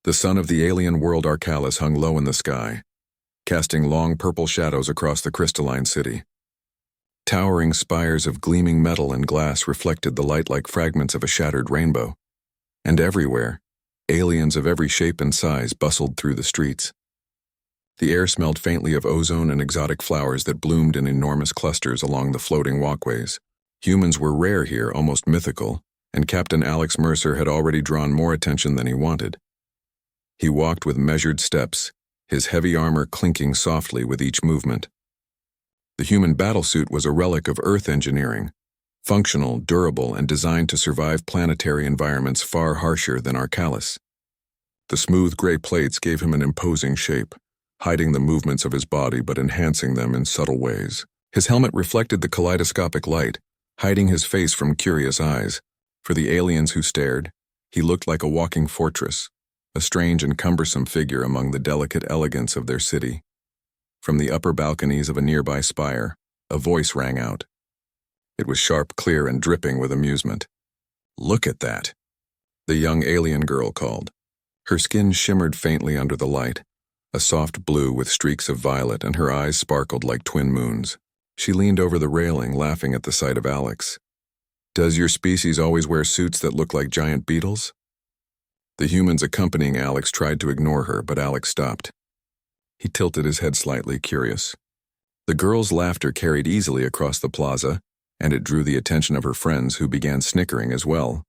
The sun of the alien world Arcalis hung low in the sky, casting long purple shadows across the crystalline city. Towering spires of gleaming metal and glass reflected the light like fragments of a shattered rainbow. And everywhere, aliens of every shape and size bustled through the streets. The air smelled faintly of ozone and exotic flowers that bloomed in enormous clusters along the floating walkways. Humans were rare here, almost mythical, and Captain Alex Mercer had already drawn more attention than he wanted. He walked with measured steps, his heavy armor clinking softly with each movement. The human battlesuit was a relic of Earth engineering, functional, durable, and designed to survive planetary environments far harsher than Arcalis. The smooth gray plates gave him an imposing shape, hiding the movements of his body but enhancing them in subtle ways. His helmet reflected the kaleidoscopic light, hiding his face from curious eyes. For the aliens who stared, he looked like a walking fortress, a strange and cumbersome figure among the delicate elegance of their city. From the upper balconies of a nearby spire, a voice rang out. It was sharp, clear, and dripping with amusement. "Look at that," the young alien girl called. Her skin shimmered faintly under the light, a soft blue with streaks of violet, and her eyes sparkled like twin moons. She leaned over the railing, laughing at the sight of Alex. "Does your species always wear suits that look like giant beetles?" The humans accompanying Alex tried to ignore her, but Alex stopped. He tilted his head slightly, curious. The girl's laughter carried easily across the plaza, and it drew the attention of her friends, who began snickering as well.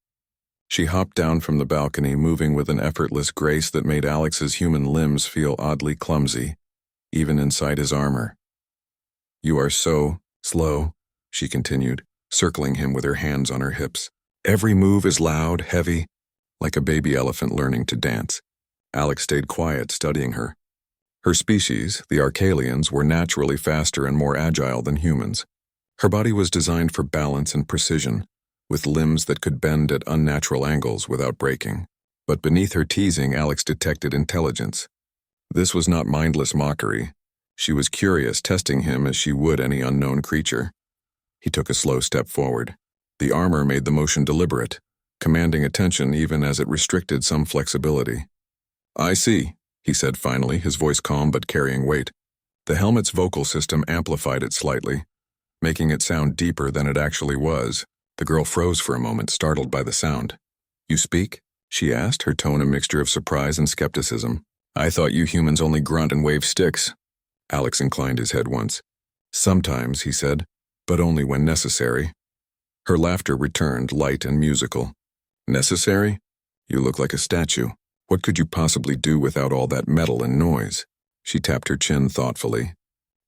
She hopped down from the balcony, moving with an effortless grace that made Alex's human limbs feel oddly clumsy, even inside his armor. "You are so slow," she continued, circling him with her hands on her hips. "Every move is loud, heavy, like a baby elephant learning to dance." Alex stayed quiet, studying her. Her species, the Arcalians, were naturally faster and more agile than humans. Her body was designed for balance and precision, with limbs that could bend at unnatural angles without breaking. But beneath her teasing, Alex detected intelligence. This was not mindless mockery. She was curious, testing him as she would any unknown creature. He took a slow step forward. The armor made the motion deliberate, commanding attention even as it restricted some flexibility. "I see," he said finally, his voice calm but carrying weight. The helmet's vocal system amplified it slightly, making it sound deeper than it actually was. The girl froze for a moment, startled by the sound. "You speak?" she asked, her tone a mixture of surprise and skepticism. "I thought you humans only grunt and wave sticks." Alex inclined his head once. "Sometimes," he said, "but only when necessary." Her laughter returned, light and musical. "Necessary? You look like a statue. What could you possibly do without all that metal and noise?" She tapped her chin thoughtfully.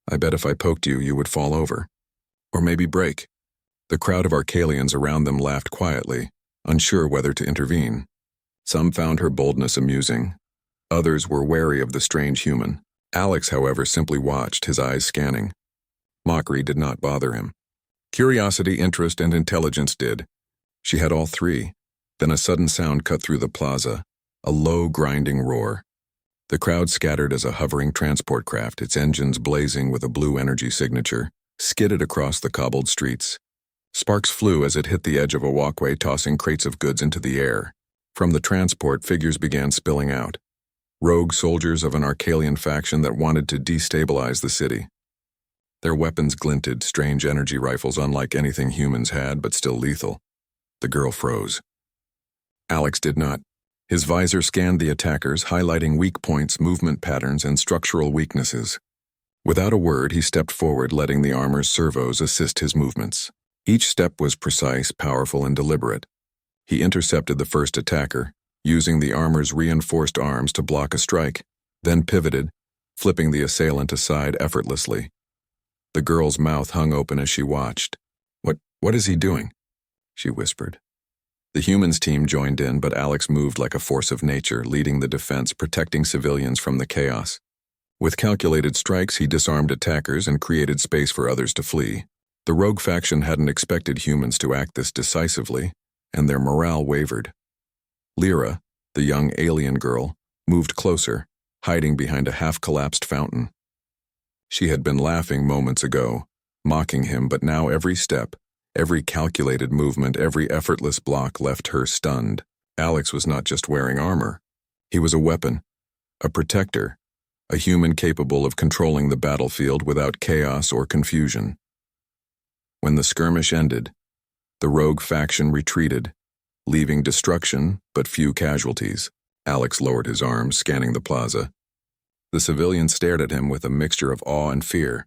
"I bet if I poked you, you would fall over. Or maybe break." The crowd of Arcalians around them laughed quietly, unsure whether to intervene. Some found her boldness amusing. Others were wary of the strange human. Alex, however, simply watched, his eyes scanning. Mockery did not bother him. Curiosity, interest, and intelligence did. She had all three. Then a sudden sound cut through the plaza, a low, grinding roar. The crowd scattered as a hovering transport craft, its engines blazing with a blue energy signature, skidded across the cobbled streets. Sparks flew as it hit the edge of a walkway, tossing crates of goods into the air. From the transport, figures began spilling out. Rogue soldiers of an Arcalian faction that wanted to destabilize the city. Their weapons glinted, strange energy rifles unlike anything humans had, but still lethal. The girl froze. Alex did not. His visor scanned the attackers, highlighting weak points, movement patterns, and structural weaknesses. Without a word, he stepped forward, letting the armor's servos assist his movements. Each step was precise, powerful, and deliberate. He intercepted the first attacker, using the armor's reinforced arms to block a strike, then pivoted, flipping the assailant aside effortlessly. The girl's mouth hung open as she watched. What is he doing?" she whispered. The humans' team joined in, but Alex moved like a force of nature, leading the defense, protecting civilians from the chaos. With calculated strikes, he disarmed attackers and created space for others to flee. The rogue faction hadn't expected humans to act this decisively, and their morale wavered. Lyra, the young alien girl, moved closer, hiding behind a half-collapsed fountain. She had been laughing moments ago, mocking him, but now every step, every calculated movement, every effortless block left her stunned. Alex was not just wearing armor. He was a weapon, a protector, a human capable of controlling the battlefield without chaos or confusion. When the skirmish ended, the rogue faction retreated, leaving destruction but few casualties. Alex lowered his arms, scanning the plaza. The civilians stared at him with a mixture of awe and fear.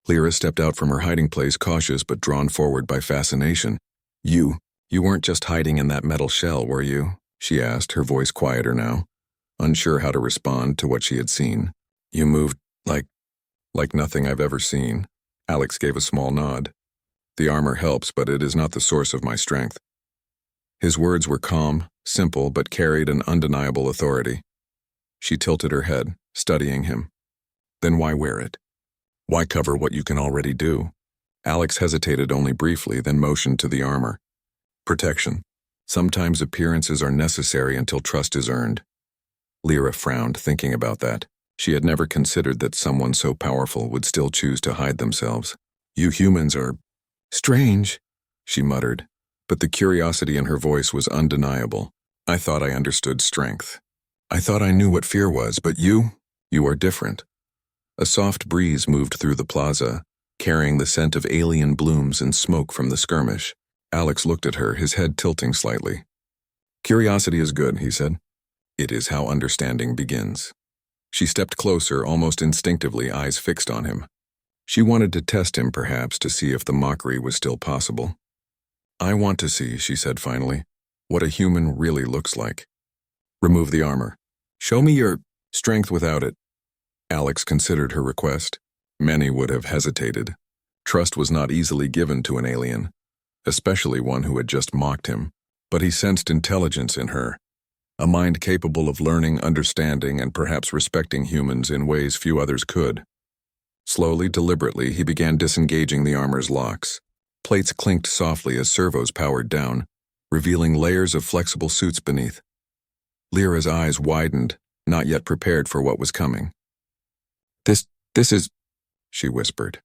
Lyra stepped out from her hiding place, cautious but drawn forward by fascination. You weren't just hiding in that metal shell, were you?" she asked, her voice quieter now, unsure how to respond to what she had seen. "You moved like nothing I've ever seen." Alex gave a small nod. "The armor helps, but it is not the source of my strength." His words were calm, simple, but carried an undeniable authority. She tilted her head, studying him. "Then why wear it? Why cover what you can already do?" Alex hesitated only briefly, then motioned to the armor. "Protection. Sometimes appearances are necessary until trust is earned." Lyra frowned, thinking about that. She had never considered that someone so powerful would still choose to hide themselves. "You humans are strange," she muttered, but the curiosity in her voice was undeniable. "I thought I understood strength. I thought I knew what fear was, but you are different." A soft breeze moved through the plaza, carrying the scent of alien blooms and smoke from the skirmish. Alex looked at her, his head tilting slightly. "Curiosity is good," he said. "It is how understanding begins." She stepped closer, almost instinctively, eyes fixed on him. She wanted to test him, perhaps, to see if the mockery was still possible. "I want to see," she said finally, "what a human really looks like. Remove the armor. Show me your strength without it." Alex considered her request. Many would have hesitated. Trust was not easily given to an alien, especially one who had just mocked him. But he sensed intelligence in her, a mind capable of learning, understanding, and perhaps respecting humans in ways few others could. Slowly, deliberately, he began disengaging the armor's locks. Plates clinked softly as servos powered down, revealing layers of flexible suits beneath. Lyra's eyes widened, not yet prepared for what was coming. This is," she whispered.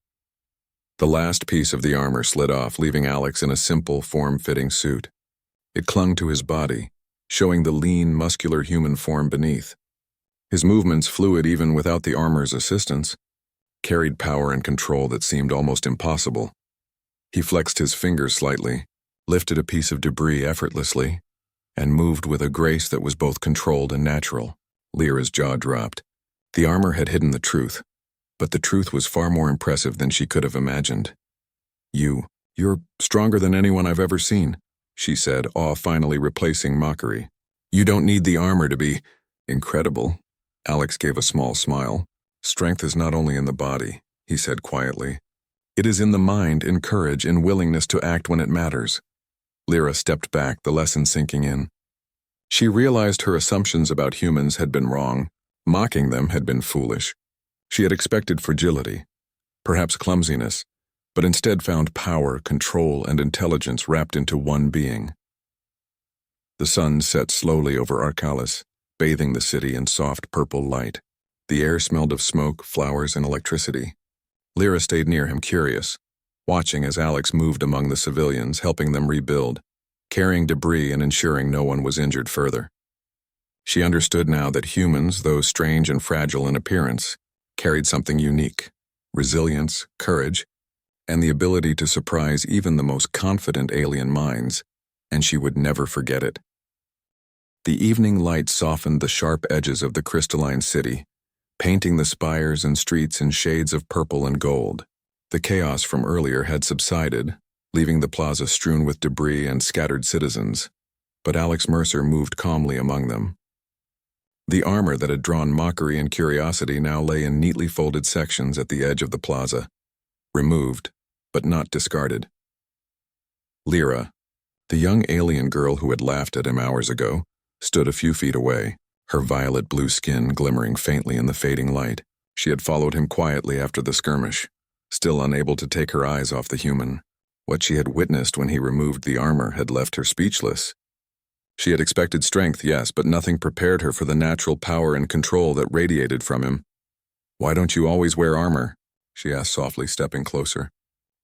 The last piece of the armor slid off, leaving Alex in a simple, form-fitting suit. It clung to his body, showing the lean, muscular human form beneath. His movements, fluid even without the armor's assistance, carried power and control that seemed almost impossible. He flexed his fingers slightly, lifted a piece of debris effortlessly, and moved with a grace that was both controlled and natural. Lyra's jaw dropped. The armor had hidden the truth, but the truth was far more impressive than she could have imagined. You're stronger than anyone I've ever seen," she said, awe finally replacing mockery. "You don't need the armor to be incredible." Alex gave a small smile. "Strength is not only in the body," he said quietly. "It is in the mind, in courage, in willingness to act when it matters." Lyra stepped back, the lesson sinking in. She realized her assumptions about humans had been wrong. Mocking them had been foolish. She had expected fragility, perhaps clumsiness, but instead found power, control, and intelligence wrapped into one being. The sun set slowly over Arcalis, bathing the city in soft purple light. The air smelled of smoke, flowers, and electricity. Lyra stayed near him, curious, watching as Alex moved among the civilians, helping them rebuild, carrying debris and ensuring no one was injured further. She understood now that humans, though strange and fragile in appearance, carried something unique: resilience, courage, and the ability to surprise even the most confident alien minds, and she would never forget it. The evening light softened the sharp edges of the crystalline city, painting the spires and streets in shades of purple and gold. The chaos from earlier had subsided, leaving the plaza strewn with debris and scattered citizens, but Alex Mercer moved calmly among them. The armor that had drawn mockery and curiosity now lay in neatly folded sections at the edge of the plaza, removed, but not discarded. Lyra, the young alien girl who had laughed at him hours ago, stood a few feet away, her violet blue skin glimmering faintly in the fading light. She had followed him quietly after the skirmish, still unable to take her eyes off the human. What she had witnessed when he removed the armor had left her speechless. She had expected strength, yes, but nothing prepared her for the natural power and control that radiated from him. "Why don't you always wear armor?" she asked softly, stepping closer.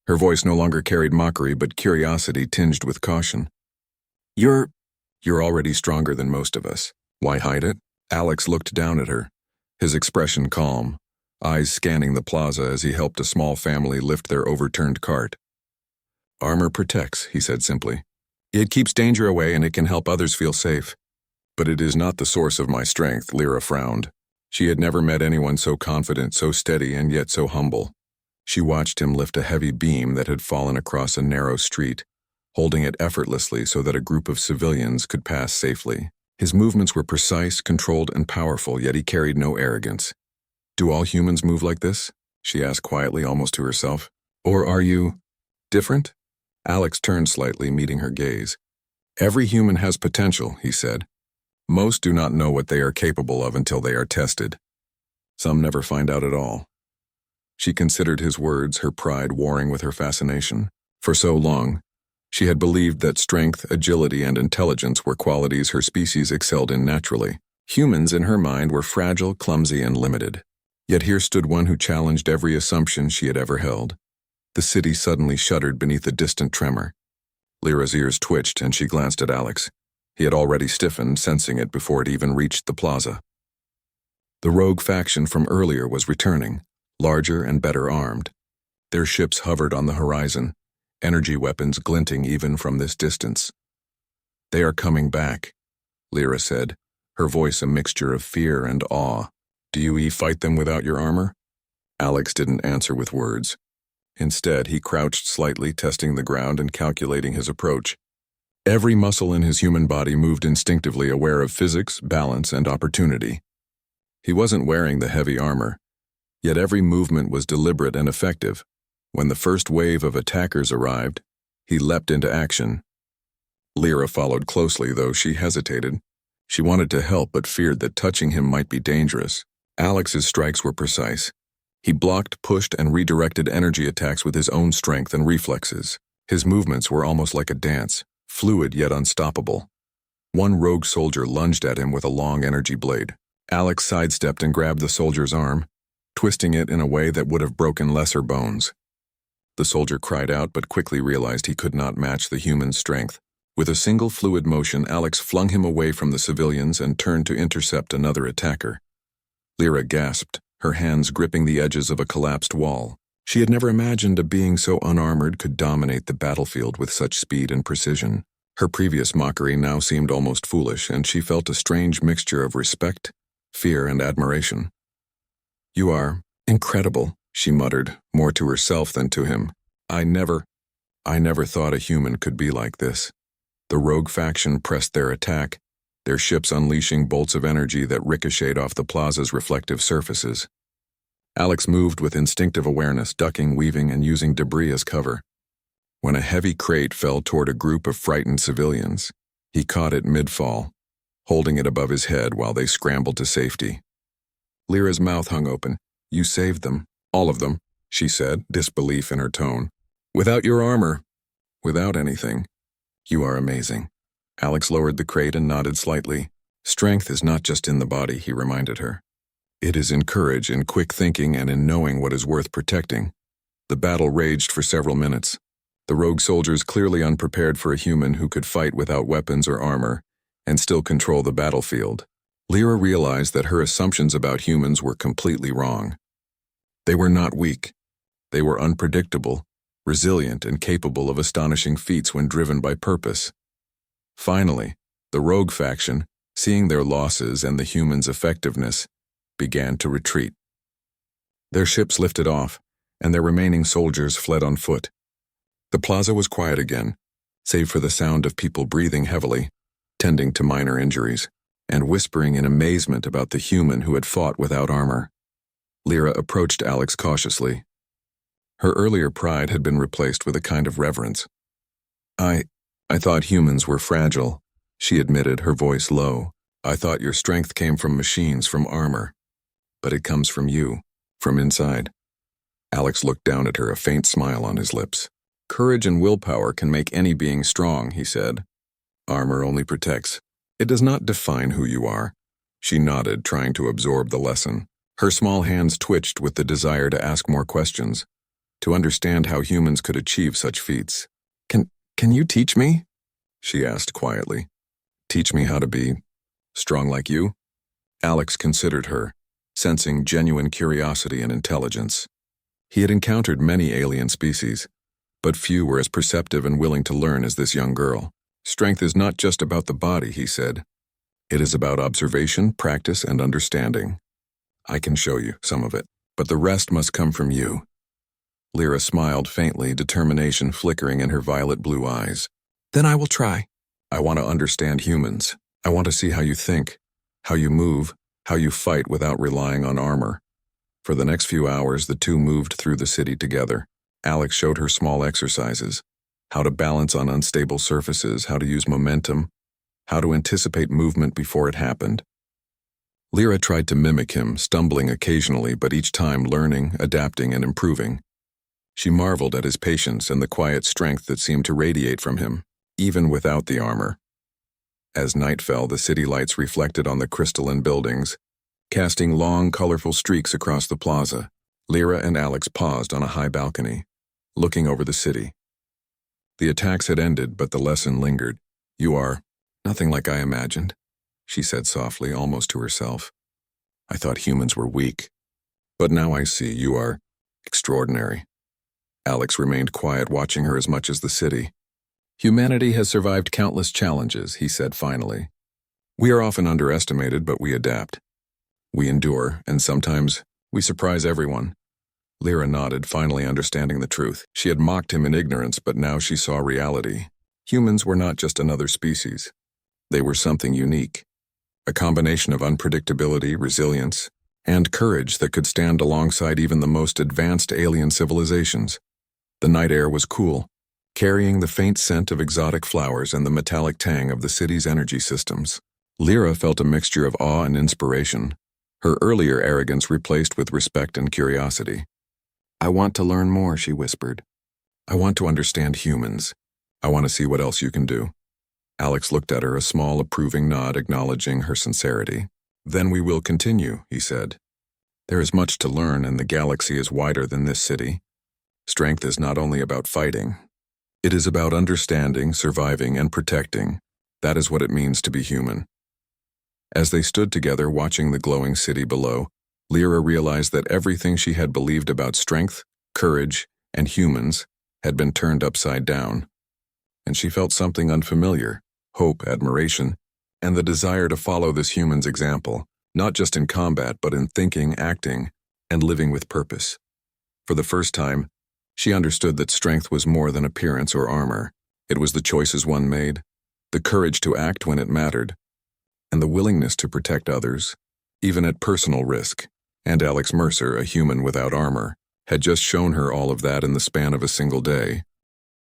Her voice no longer carried mockery, but curiosity tinged with caution. You're already stronger than most of us. Why hide it?" Alex looked down at her, his expression calm, eyes scanning the plaza as he helped a small family lift their overturned cart. "Armor protects," he said simply. "It keeps danger away and it can help others feel safe. But it is not the source of my strength," Lyra frowned. She had never met anyone so confident, so steady, and yet so humble. She watched him lift a heavy beam that had fallen across a narrow street, holding it effortlessly so that a group of civilians could pass safely. His movements were precise, controlled, and powerful, yet he carried no arrogance. "Do all humans move like this?" she asked quietly, almost to herself. "Or are you different?" Alex turned slightly, meeting her gaze. "Every human has potential," he said. "Most do not know what they are capable of until they are tested. Some never find out at all." She considered his words, her pride warring with her fascination. For so long, she had believed that strength, agility, and intelligence were qualities her species excelled in naturally. Humans, in her mind, were fragile, clumsy, and limited. Yet here stood one who challenged every assumption she had ever held. The city suddenly shuddered beneath a distant tremor. Lyra's ears twitched, and she glanced at Alex. He had already stiffened, sensing it before it even reached the plaza. The rogue faction from earlier was returning, larger and better armed. Their ships hovered on the horizon, energy weapons glinting even from this distance. "They are coming back," Lyra said, her voice a mixture of fear and awe. "Do you fight them without your armor?" Alex didn't answer with words. Instead, he crouched slightly, testing the ground and calculating his approach. Every muscle in his human body moved instinctively, aware of physics, balance, and opportunity. He wasn't wearing the heavy armor, yet every movement was deliberate and effective. When the first wave of attackers arrived, he leapt into action. Lyra followed closely, though she hesitated. She wanted to help but feared that touching him might be dangerous. Alex's strikes were precise. He blocked, pushed, and redirected energy attacks with his own strength and reflexes. His movements were almost like a dance, fluid yet unstoppable. One rogue soldier lunged at him with a long energy blade. Alex sidestepped and grabbed the soldier's arm, twisting it in a way that would have broken lesser bones. The soldier cried out but quickly realized he could not match the human's strength. With a single fluid motion, Alex flung him away from the civilians and turned to intercept another attacker. Lyra gasped, her hands gripping the edges of a collapsed wall. She had never imagined a being so unarmored could dominate the battlefield with such speed and precision. Her previous mockery now seemed almost foolish, and she felt a strange mixture of respect, fear, and admiration. "You are incredible," she muttered, more to herself than to him. I never thought a human could be like this." The rogue faction pressed their attack, their ships unleashing bolts of energy that ricocheted off the plaza's reflective surfaces. Alex moved with instinctive awareness, ducking, weaving, and using debris as cover. When a heavy crate fell toward a group of frightened civilians, he caught it mid-fall, holding it above his head while they scrambled to safety. Lyra's mouth hung open. "You saved them, all of them," she said, disbelief in her tone. "Without your armor, without anything. You are amazing." Alex lowered the crate and nodded slightly. "Strength is not just in the body," he reminded her. "It is in courage, in quick thinking, and in knowing what is worth protecting." The battle raged for several minutes. The rogue soldiers, clearly unprepared for a human who could fight without weapons or armor and still control the battlefield. Lyra realized that her assumptions about humans were completely wrong. They were not weak. They were unpredictable, resilient, and capable of astonishing feats when driven by purpose. Finally, the rogue faction, seeing their losses and the humans' effectiveness, began to retreat. Their ships lifted off, and their remaining soldiers fled on foot. The plaza was quiet again, save for the sound of people breathing heavily, tending to minor injuries, and whispering in amazement about the human who had fought without armor. Lyra approached Alex cautiously. Her earlier pride had been replaced with a kind of reverence. I thought humans were fragile," she admitted, her voice low. "I thought your strength came from machines, from armor. But it comes from you, from inside." Alex looked down at her, a faint smile on his lips. "Courage and willpower can make any being strong," he said. "Armor only protects. It does not define who you are." She nodded, trying to absorb the lesson. Her small hands twitched with the desire to ask more questions, to understand how humans could achieve such feats. Can you teach me?" she asked quietly. "Teach me how to be strong like you?" Alex considered her, sensing genuine curiosity and intelligence. He had encountered many alien species, but few were as perceptive and willing to learn as this young girl. Strength is not just about the body, he said. It is about observation, practice, and understanding. I can show you some of it, but the rest must come from you. Lyra smiled faintly, determination flickering in her violet blue eyes. Then I will try. I want to understand humans. I want to see how you think, how you move, how you fight without relying on armor. For the next few hours, the two moved through the city together. Alex showed her small exercises, how to balance on unstable surfaces, how to use momentum, how to anticipate movement before it happened. Lyra tried to mimic him, stumbling occasionally, but each time learning, adapting, and improving. She marveled at his patience and the quiet strength that seemed to radiate from him, even without the armor. As night fell, the city lights reflected on the crystalline buildings, casting long, colorful streaks across the plaza. Lyra and Alex paused on a high balcony, looking over the city. The attacks had ended, but the lesson lingered. You are nothing like I imagined, she said softly, almost to herself. I thought humans were weak, but now I see you are extraordinary. Alex remained quiet, watching her as much as the city. Humanity has survived countless challenges, he said finally. We are often underestimated, but we adapt. We endure, and sometimes we surprise everyone. Lyra nodded, finally understanding the truth. She had mocked him in ignorance, but now she saw reality. Humans were not just another species. They were something unique. A combination of unpredictability, resilience, and courage that could stand alongside even the most advanced alien civilizations. The night air was cool, carrying the faint scent of exotic flowers and the metallic tang of the city's energy systems. Lyra felt a mixture of awe and inspiration, her earlier arrogance replaced with respect and curiosity. I want to learn more, she whispered. I want to understand humans. I want to see what else you can do. Alex looked at her, a small, approving nod acknowledging her sincerity. Then we will continue, he said. There is much to learn, and the galaxy is wider than this city. Strength is not only about fighting. It is about understanding, surviving, and protecting. That is what it means to be human. As they stood together watching the glowing city below, Lyra realized that everything she had believed about strength, courage, and humans had been turned upside down. And she felt something unfamiliar, hope, admiration, and the desire to follow this human's example, not just in combat but in thinking, acting, and living with purpose. For the first time, she understood that strength was more than appearance or armor. It was the choices one made, the courage to act when it mattered, and the willingness to protect others, even at personal risk. And Alex Mercer, a human without armor, had just shown her all of that in the span of a single day.